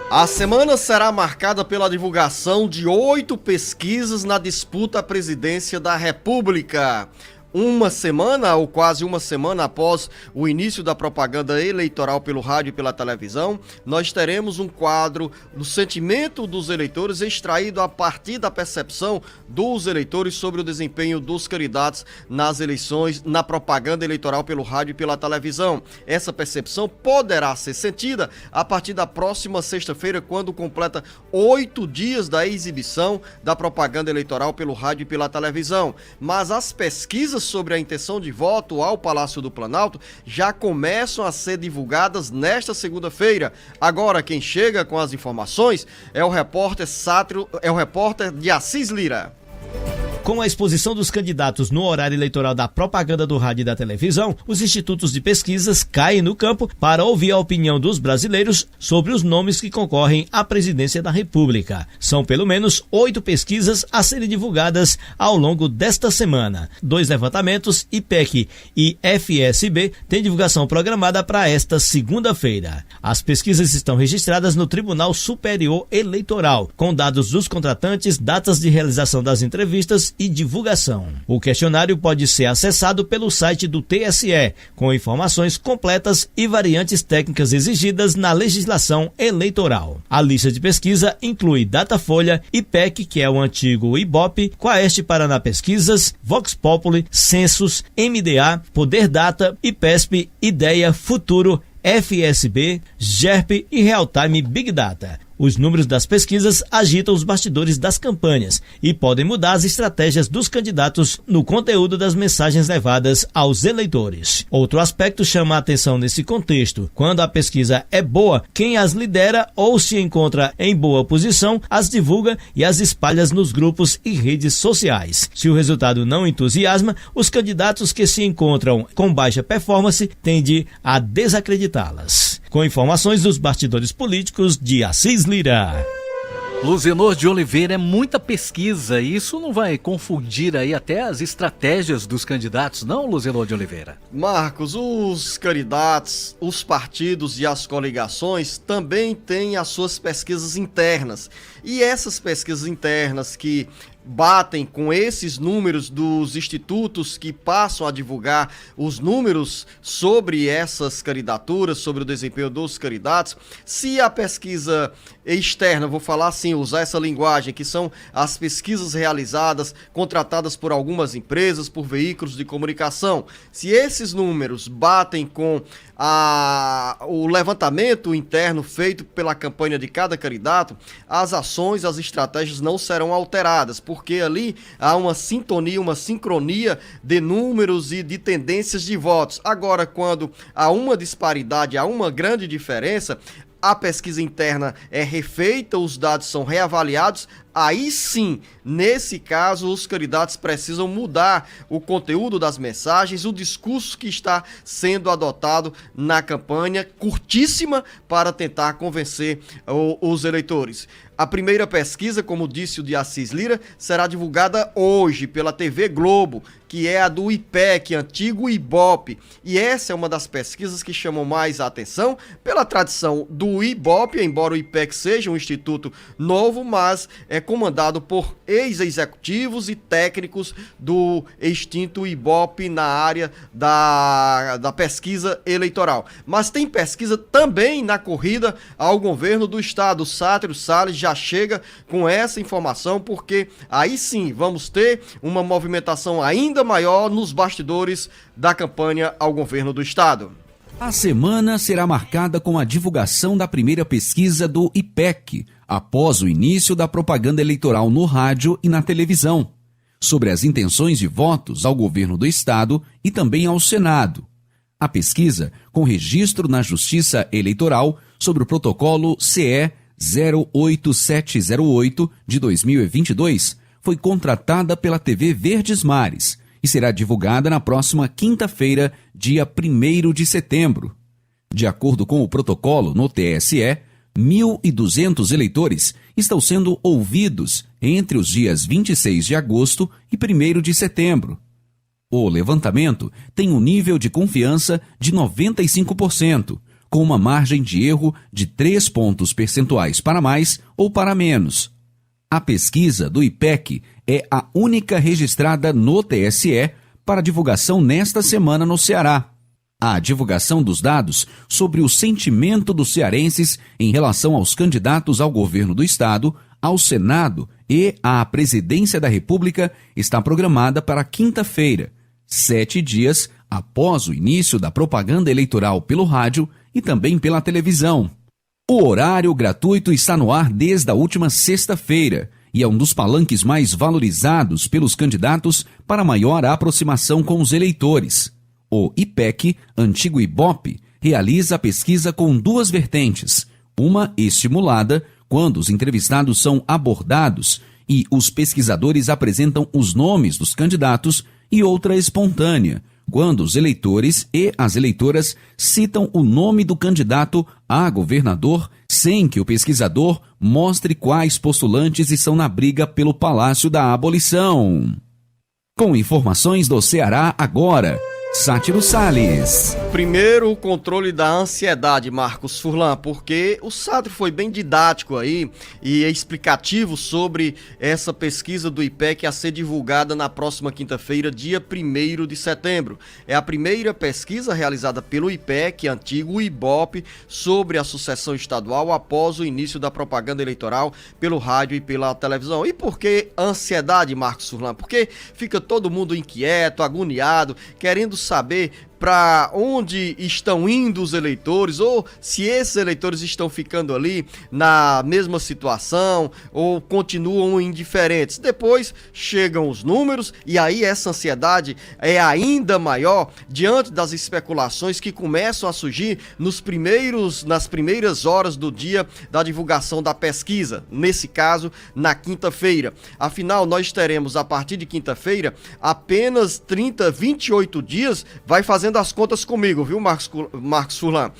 A semana será marcada pela divulgação de 8 pesquisas na disputa à presidência da República. Uma semana, ou quase uma semana após o início da propaganda eleitoral pelo rádio e pela televisão, nós teremos um quadro do sentimento dos eleitores extraído a partir da percepção dos eleitores sobre o desempenho dos candidatos nas eleições, na propaganda eleitoral pelo rádio e pela televisão. Essa percepção poderá ser sentida a partir da próxima sexta-feira, quando completa 8 dias da exibição da propaganda eleitoral pelo rádio e pela televisão. Mas as pesquisas sobre a intenção de voto ao Palácio do Planalto já começam a ser divulgadas nesta segunda-feira. Agora quem chega com as informações é o repórter de Assis Lira. Com a exposição dos candidatos no horário eleitoral da propaganda do rádio e da televisão, os institutos de pesquisas caem no campo para ouvir a opinião dos brasileiros sobre os nomes que concorrem à presidência da República. São pelo menos 8 pesquisas a serem divulgadas ao longo desta semana. 2 levantamentos, IPEC e FSB, têm divulgação programada para esta segunda-feira. As pesquisas estão registradas no Tribunal Superior Eleitoral, com dados dos contratantes, datas de realização das entrevistas e divulgação. O questionário pode ser acessado pelo site do TSE, com informações completas e variantes técnicas exigidas na legislação eleitoral. A lista de pesquisa inclui Datafolha, IPEC, que é o antigo Ibope, Quaest Paraná Pesquisas, Vox Populi, Census, MDA, Poder Data, IPESP, Ideia, Futuro, FSB, GERP e Realtime Big Data. Os números das pesquisas agitam os bastidores das campanhas e podem mudar as estratégias dos candidatos no conteúdo das mensagens levadas aos eleitores. Outro aspecto chama a atenção nesse contexto. Quando a pesquisa é boa, quem as lidera ou se encontra em boa posição, as divulga e as espalha nos grupos e redes sociais. Se o resultado não entusiasma, os candidatos que se encontram com baixa performance tendem a desacreditá-las. Com informações dos bastidores políticos de Assis Lira. Luzenor de Oliveira, é muita pesquisa e isso não vai confundir aí até as estratégias dos candidatos, não, Luzenor de Oliveira? Marcos, os candidatos, os partidos e as coligações também têm as suas pesquisas internas. E essas pesquisas internas que batem com esses números dos institutos que passam a divulgar os números sobre essas candidaturas, sobre o desempenho dos candidatos, se a pesquisa externa, vou falar assim, usar essa linguagem, que são as pesquisas realizadas, contratadas por algumas empresas, por veículos de comunicação, se esses números batem com o levantamento interno feito pela campanha de cada candidato, as ações, as estratégias não serão alteradas, porque ali há uma sintonia, uma sincronia de números e de tendências de votos. Agora, quando há uma disparidade, há uma grande diferença, a pesquisa interna é refeita, os dados são reavaliados, aí sim, nesse caso, os candidatos precisam mudar o conteúdo das mensagens, o discurso que está sendo adotado na campanha, curtíssima, para tentar convencer os eleitores. A primeira pesquisa, como disse o de Assis Lira, será divulgada hoje pela TV Globo, que é a do IPEC, antigo Ibope. E essa é uma das pesquisas que chamam mais a atenção pela tradição do Ibope, embora o IPEC seja um instituto novo, mas é comandado por ex-executivos e técnicos do extinto Ibope na área da pesquisa eleitoral. Mas tem pesquisa também na corrida ao governo do estado. O Sátiro Salles já chega com essa informação, porque aí sim vamos ter uma movimentação ainda maior nos bastidores da campanha ao governo do estado. A semana será marcada com a divulgação da primeira pesquisa do IPEC, após o início da propaganda eleitoral no rádio e na televisão, sobre as intenções de votos ao governo do estado e também ao Senado. A pesquisa, com registro na Justiça Eleitoral sobre o protocolo CE 08708 de 2022, foi contratada pela TV Verdes Mares e será divulgada na próxima quinta-feira, dia 1º de setembro. De acordo com o protocolo no TSE, 1.200 eleitores estão sendo ouvidos entre os dias 26 de agosto e 1º de setembro. O levantamento tem um nível de confiança de 95%, com uma margem de erro de 3 pontos percentuais para mais ou para menos. A pesquisa do IPEC é a única registrada no TSE para divulgação nesta semana no Ceará. A divulgação dos dados sobre o sentimento dos cearenses em relação aos candidatos ao governo do estado, ao Senado e à presidência da República está programada para quinta-feira, 7 dias após o início da propaganda eleitoral pelo rádio e também pela televisão. O horário gratuito está no ar desde a última sexta-feira e é um dos palanques mais valorizados pelos candidatos para maior aproximação com os eleitores. O IPEC, antigo IBOPE, realiza a pesquisa com 2 vertentes, uma estimulada, quando os entrevistados são abordados e os pesquisadores apresentam os nomes dos candidatos, e outra espontânea, quando os eleitores e as eleitoras citam o nome do candidato a governador sem que o pesquisador mostre quais postulantes estão na briga pelo Palácio da Abolição. Com informações do Ceará agora, Sátiro Salles. Primeiro, o controle da ansiedade, Marcos Furlan, porque o Sátiro foi bem didático aí e explicativo sobre essa pesquisa do IPEC a ser divulgada na próxima quinta-feira, dia 1º de setembro. É a primeira pesquisa realizada pelo IPEC, antigo IBOPE, sobre a sucessão estadual após o início da propaganda eleitoral pelo rádio e pela televisão. E por que ansiedade, Marcos Furlan? Porque fica todo mundo inquieto, agoniado, querendo saber para onde estão indo os eleitores, ou se esses eleitores estão ficando ali na mesma situação ou continuam indiferentes. Depois chegam os números e aí essa ansiedade é ainda maior diante das especulações que começam a surgir nas primeiras horas do dia da divulgação da pesquisa, nesse caso na quinta-feira. Afinal, nós teremos a partir de quinta-feira apenas 28 dias, vai fazendo as contas comigo, viu, Marcos Furlan?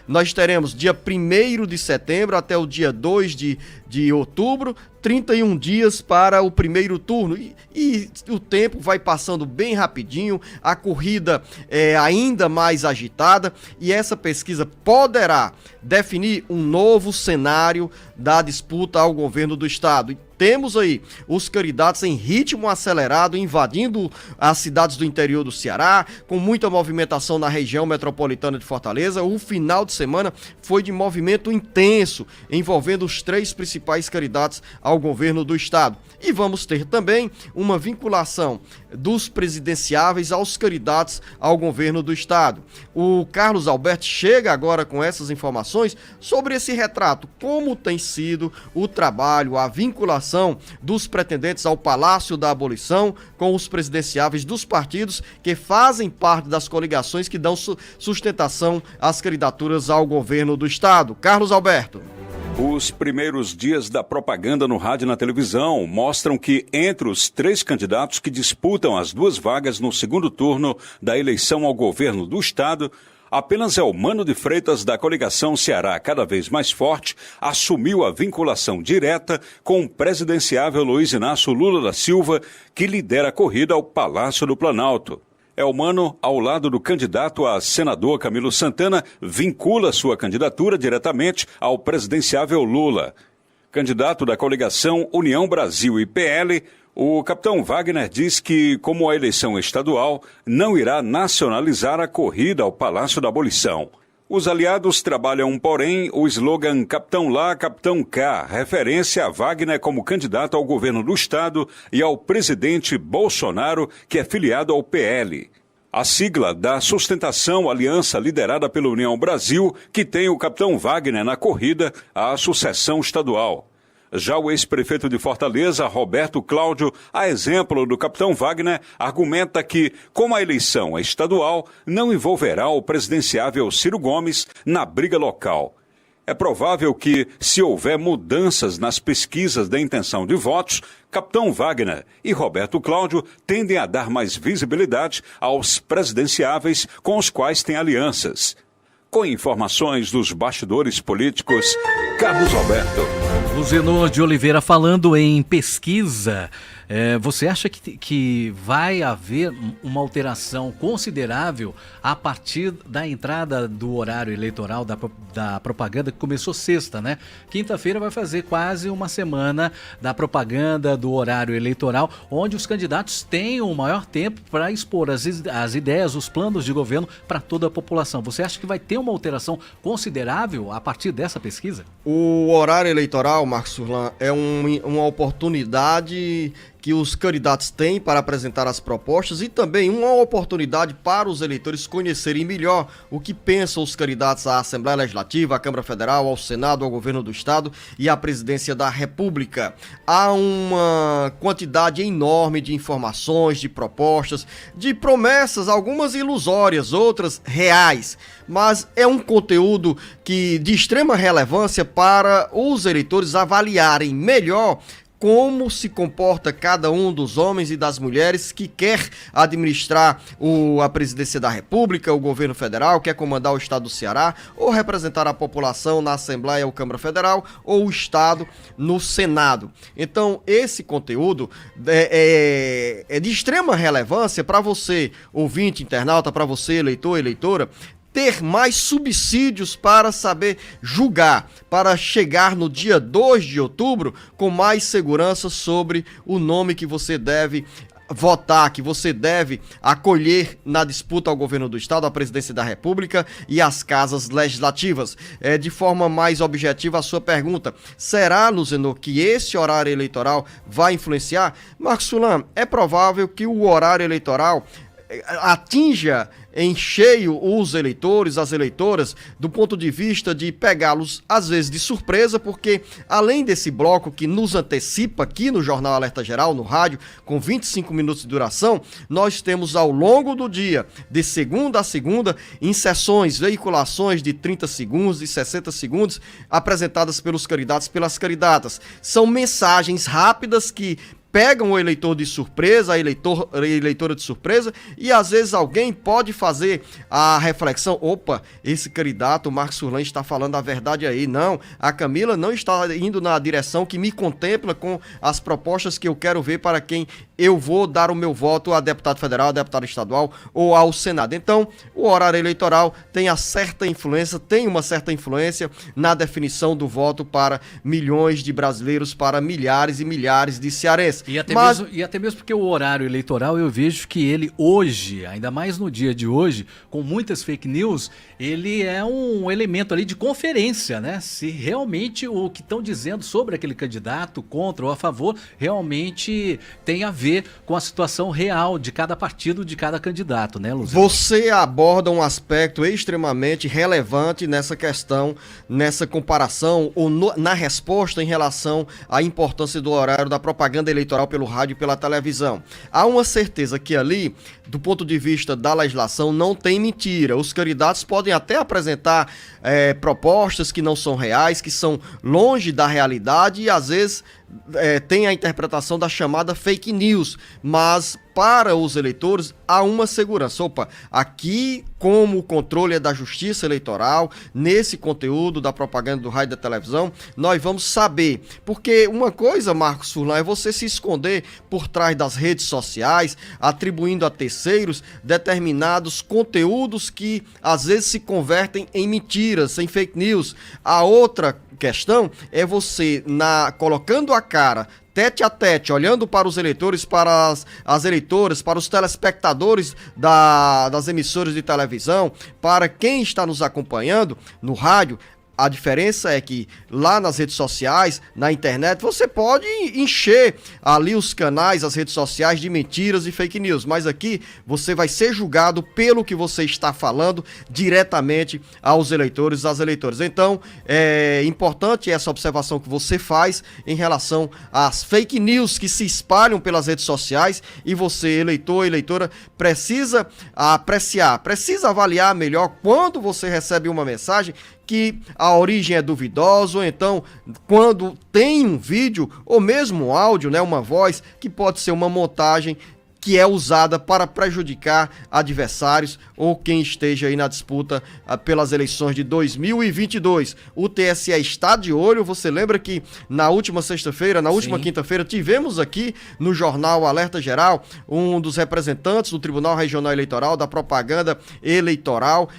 Nós teremos dia 1º de setembro até o dia 2 de outubro, 31 dias para o primeiro turno e o tempo vai passando bem rapidinho, a corrida é ainda mais agitada e essa pesquisa poderá definir um novo cenário da disputa ao governo do estado. Temos aí os candidatos em ritmo acelerado, invadindo as cidades do interior do Ceará, com muita movimentação na região metropolitana de Fortaleza. O final de semana foi de movimento intenso, envolvendo os 3 principais candidatos ao governo do estado. E vamos ter também uma vinculação dos presidenciáveis aos candidatos ao governo do estado. O Carlos Alberto chega agora com essas informações sobre esse retrato, como tem sido o trabalho, a vinculação dos pretendentes ao Palácio da Abolição com os presidenciáveis dos partidos que fazem parte das coligações que dão sustentação às candidaturas ao governo do estado. Carlos Alberto. Os primeiros dias da propaganda no rádio e na televisão mostram que entre os 3 candidatos que disputam as 2 vagas no segundo turno da eleição ao governo do estado, apenas Elmano de Freitas, da coligação Ceará Cada Vez Mais Forte, assumiu a vinculação direta com o presidenciável Luiz Inácio Lula da Silva, que lidera a corrida ao Palácio do Planalto. Elmano, ao lado do candidato a senador Camilo Santana, vincula sua candidatura diretamente ao presidenciável Lula. Candidato da coligação União Brasil e PL, o capitão Wagner diz que, como a eleição estadual, não irá nacionalizar a corrida ao Palácio da Abolição. Os aliados trabalham, porém, o slogan Capitão Lá, Capitão Cá, referência a Wagner como candidato ao governo do estado e ao presidente Bolsonaro, que é filiado ao PL. A sigla dá sustentação à aliança liderada pela União Brasil, que tem o capitão Wagner na corrida à sucessão estadual. Já o ex-prefeito de Fortaleza, Roberto Cláudio, a exemplo do capitão Wagner, argumenta que, como a eleição é estadual, não envolverá o presidenciável Ciro Gomes na briga local. É provável que, se houver mudanças nas pesquisas da intenção de votos, capitão Wagner e Roberto Cláudio tendem a dar mais visibilidade aos presidenciáveis com os quais têm alianças. Com informações dos bastidores políticos, Carlos Alberto. Luzenor de Oliveira falando em pesquisa. Você acha que vai haver uma alteração considerável a partir da entrada do horário eleitoral da propaganda, que começou sexta, né? Quinta-feira vai fazer quase uma semana da propaganda do horário eleitoral, onde os candidatos têm o maior tempo para expor as ideias, os planos de governo para toda a população. Você acha que vai ter uma alteração considerável a partir dessa pesquisa? O horário eleitoral, Marcos Furlan, é uma oportunidade que os candidatos têm para apresentar as propostas e também uma oportunidade para os eleitores conhecerem melhor o que pensam os candidatos à Assembleia Legislativa, à Câmara Federal, ao Senado, ao Governo do Estado e à Presidência da República. Há uma quantidade enorme de informações, de propostas, de promessas, algumas ilusórias, outras reais, mas é um conteúdo de extrema relevância para os eleitores avaliarem melhor como se comporta cada um dos homens e das mulheres que quer administrar a presidência da República, o governo federal, quer comandar o estado do Ceará, ou representar a população na Assembleia ou Câmara Federal, ou o estado no Senado. Então, esse conteúdo é de extrema relevância para você, ouvinte, internauta, para você, eleitor, eleitora, ter mais subsídios para saber julgar, para chegar no dia 2 de outubro com mais segurança sobre o nome que você deve votar, que você deve acolher na disputa ao governo do estado, à presidência da República e às casas legislativas. De forma mais objetiva a sua pergunta, será, Luzenor, que esse horário eleitoral vai influenciar? Marcos Furlan, é provável que o horário eleitoral atinja em cheio os eleitores, as eleitoras, do ponto de vista de pegá-los, às vezes, de surpresa, porque além desse bloco que nos antecipa aqui no Jornal Alerta Geral, no rádio, com 25 minutos de duração, nós temos ao longo do dia, de segunda a segunda, inserções, veiculações de 30 segundos e 60 segundos, apresentadas pelos candidatos, pelas candidatas. São mensagens rápidas que pegam o eleitor de surpresa, a eleitora de surpresa, e às vezes alguém pode fazer a reflexão: opa, esse candidato, o Marcos Furlan, está falando a verdade aí. Não, a Camila não está indo na direção que me contempla com as propostas que eu quero ver para quem eu vou dar o meu voto a deputado federal, a deputado estadual ou ao Senado. Então, o horário eleitoral tem uma certa influência na definição do voto para milhões de brasileiros, para milhares e milhares de cearenses. E até mesmo porque o horário eleitoral, eu vejo que ele hoje, ainda mais no dia de hoje, com muitas fake news, ele é um elemento ali de conferência, né? Se realmente o que estão dizendo sobre aquele candidato, contra ou a favor, realmente tem a ver com a situação real de cada partido, de cada candidato, né, Luziano? Você aborda um aspecto extremamente relevante nessa questão, nessa comparação ou na resposta em relação à importância do horário da propaganda eleitoral pelo rádio e pela televisão. Há uma certeza que ali, do ponto de vista da legislação, não tem mentira. Os candidatos podem até apresentar propostas que não são reais, que são longe da realidade e às vezes tem a interpretação da chamada fake news, mas para os eleitores há uma segurança. Opa, aqui, como o controle é da Justiça Eleitoral, nesse conteúdo da propaganda do rádio e da televisão, nós vamos saber. Porque uma coisa, Marcos Furlan, é você se esconder por trás das redes sociais, atribuindo a terceiros determinados conteúdos que às vezes se convertem em mentiras, em fake news. A outra questão é você, colocando a cara tete a tete, olhando para os eleitores, para as eleitoras, para os telespectadores das emissoras de televisão, para quem está nos acompanhando no rádio. A diferença é que lá nas redes sociais, na internet, você pode encher ali os canais, as redes sociais de mentiras e fake news, mas aqui você vai ser julgado pelo que você está falando diretamente aos eleitores, às eleitoras. Então, é importante essa observação que você faz em relação às fake news que se espalham pelas redes sociais e você, eleitor, eleitora, precisa apreciar, precisa avaliar melhor quando você recebe uma mensagem que a origem é duvidosa, ou então quando tem um vídeo ou mesmo um áudio, né, uma voz, que pode ser uma montagem que é usada para prejudicar adversários ou quem esteja aí na disputa pelas eleições de 2022. O TSE está de olho. Você lembra que na última sexta-feira, na última quinta-feira, tivemos aqui no jornal Alerta Geral um dos representantes do Tribunal Regional Eleitoral, da propaganda eleitoral,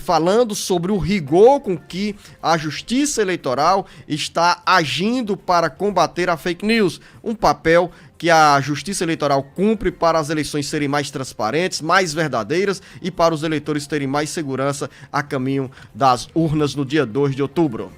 falando sobre o rigor com que a Justiça Eleitoral está agindo para combater a fake news. Um papel que a Justiça Eleitoral cumpre para as eleições serem mais transparentes, mais verdadeiras e para os eleitores terem mais segurança a caminho das urnas no dia 2 de outubro.